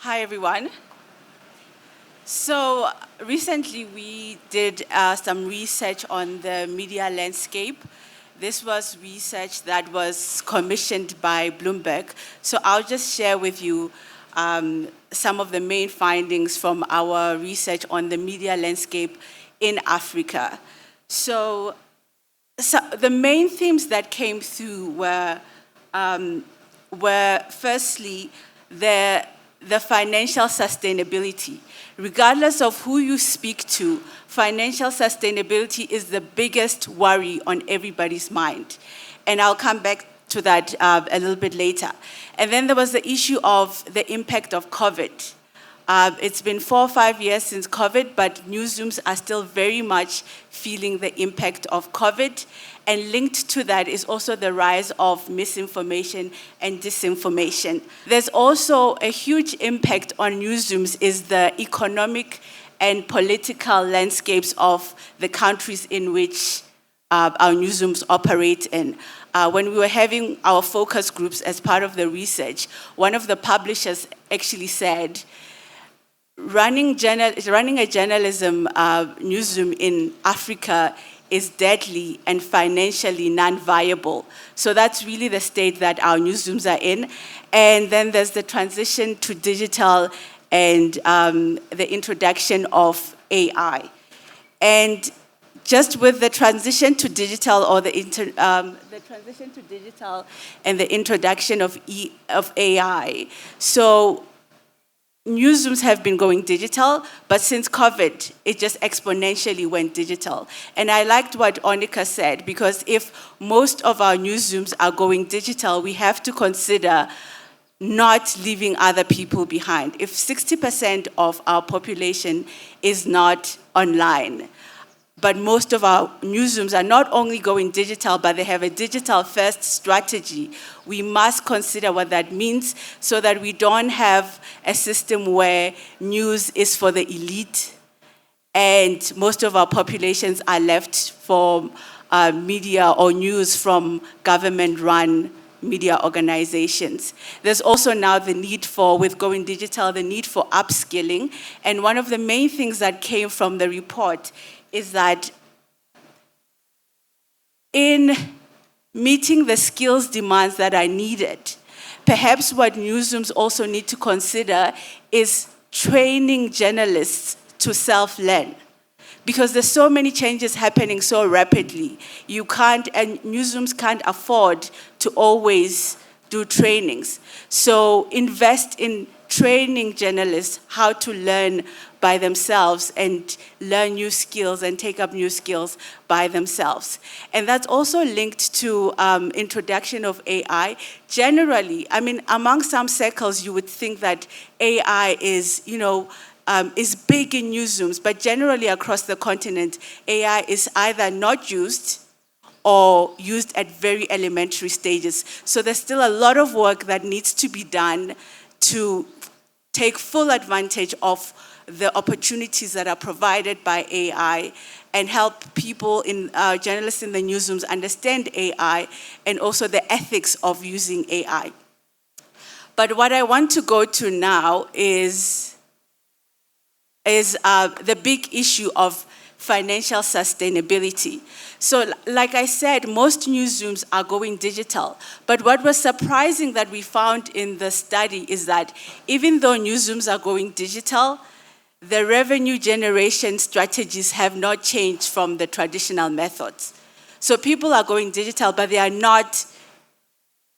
Hi, everyone. So recently we did some research on the media landscape. This was research that was commissioned by Bloomberg. So I'll just share with you some of the main findings from our research on the media landscape in Africa. So the main themes that came through were firstly the financial sustainability. Regardless of who you speak to, financial sustainability is the biggest worry on everybody's mind. And I'll come back to that a little bit later. And then there was the issue of the impact of COVID. It's been 4 or 5 years since COVID, but newsrooms are still very much feeling the impact of COVID. And linked to that is also the rise of misinformation and disinformation. There's also a huge impact on newsrooms is the economic and political landscapes of the countries in which our newsrooms operate in. When we were having our focus groups as part of the research, one of the publishers actually said, running a journalism newsroom in Africa is deadly and financially non-viable. So that's really the state that our newsrooms are in. And then there's the transition to digital and the introduction of AI. And just with the transition to digital or the transition to digital and the introduction of AI, so newsrooms have been going digital, but since COVID, it just exponentially went digital. And I liked what Onika said, because if most of our newsrooms are going digital, we have to consider not leaving other people behind. If 60% of our population is not online, but most of our newsrooms are not only going digital, but they have a digital-first strategy. We must consider what that means so that we don't have a system where news is for the elite and most of our populations are left for media or news from government-run media organizations. There's also now the need for, with going digital, the need for upskilling. And one of the main things that came from the report is that in meeting the skills demands that are needed, perhaps what newsrooms also need to consider is training journalists to self-learn. Because there's so many changes happening so rapidly, and newsrooms can't afford to always do trainings. So invest in training journalists how to learn by themselves and learn new skills and take up new skills by themselves. And that's also linked to introduction of AI. Generally, I mean, among some circles, you would think that AI is big in newsrooms, but generally across the continent, AI is either not used or used at very elementary stages. So there's still a lot of work that needs to be done to take full advantage of the opportunities that are provided by AI and help people, journalists in the newsrooms, understand AI and also the ethics of using AI. But what I want to go to now is the big issue of financial sustainability. So like I said, most newsrooms are going digital. But what was surprising that we found in the study is that even though newsrooms are going digital, the revenue generation strategies have not changed from the traditional methods. So people are going digital, but they are not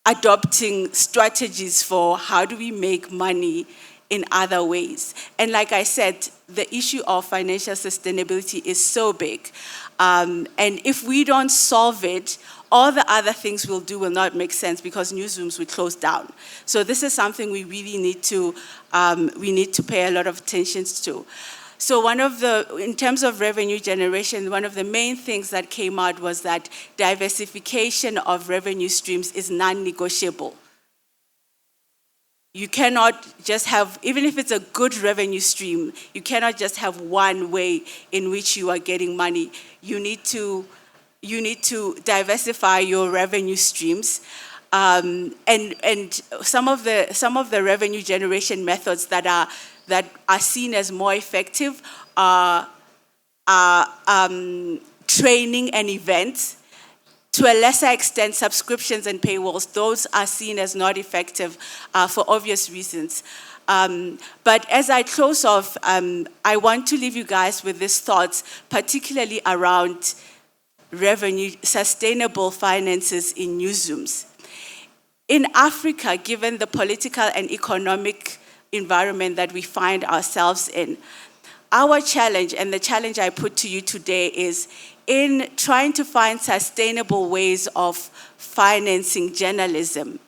adopting strategies for how do we make money in other ways. And like I said, the issue of financial sustainability is so big. And if we don't solve it, all the other things we'll do will not make sense because newsrooms will close down. So this is something we really need to pay a lot of attention to. So in terms of revenue generation, one of the main things that came out was that diversification of revenue streams is non-negotiable. You cannot just have, even if it's a good revenue stream, you cannot just have one way in which you are getting money. You need to diversify your revenue streams. And some of the revenue generation methods that are seen as more effective are training and events. To a lesser extent, subscriptions and paywalls, those are seen as not effective for obvious reasons. But as I close off, I want to leave you guys with these thoughts, particularly around revenue, sustainable finances in newsrooms. In Africa, given the political and economic environment that we find ourselves in, our challenge, and the challenge I put to you today, is in trying to find sustainable ways of financing journalism.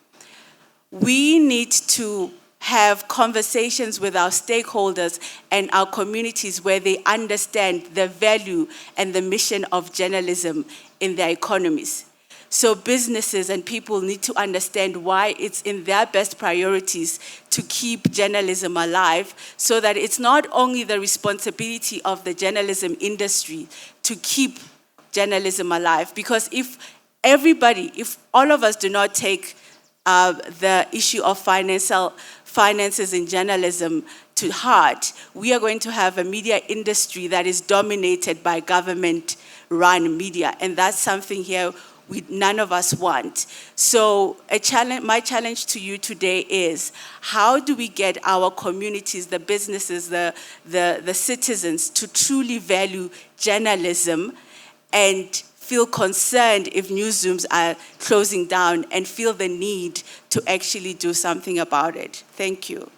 We need to have conversations with our stakeholders and our communities where they understand the value and the mission of journalism in their economies. So businesses and people need to understand why it's in their best priorities to keep journalism alive, so that it's not only the responsibility of the journalism industry to keep journalism alive, because if all of us do not take the issue of finances in journalism to heart, we are going to have a media industry that is dominated by government-run media, and that's something here none of us want. So my challenge to you today is, how do we get our communities, the businesses, the citizens to truly value journalism and feel concerned if newsrooms are closing down and feel the need to actually do something about it? Thank you.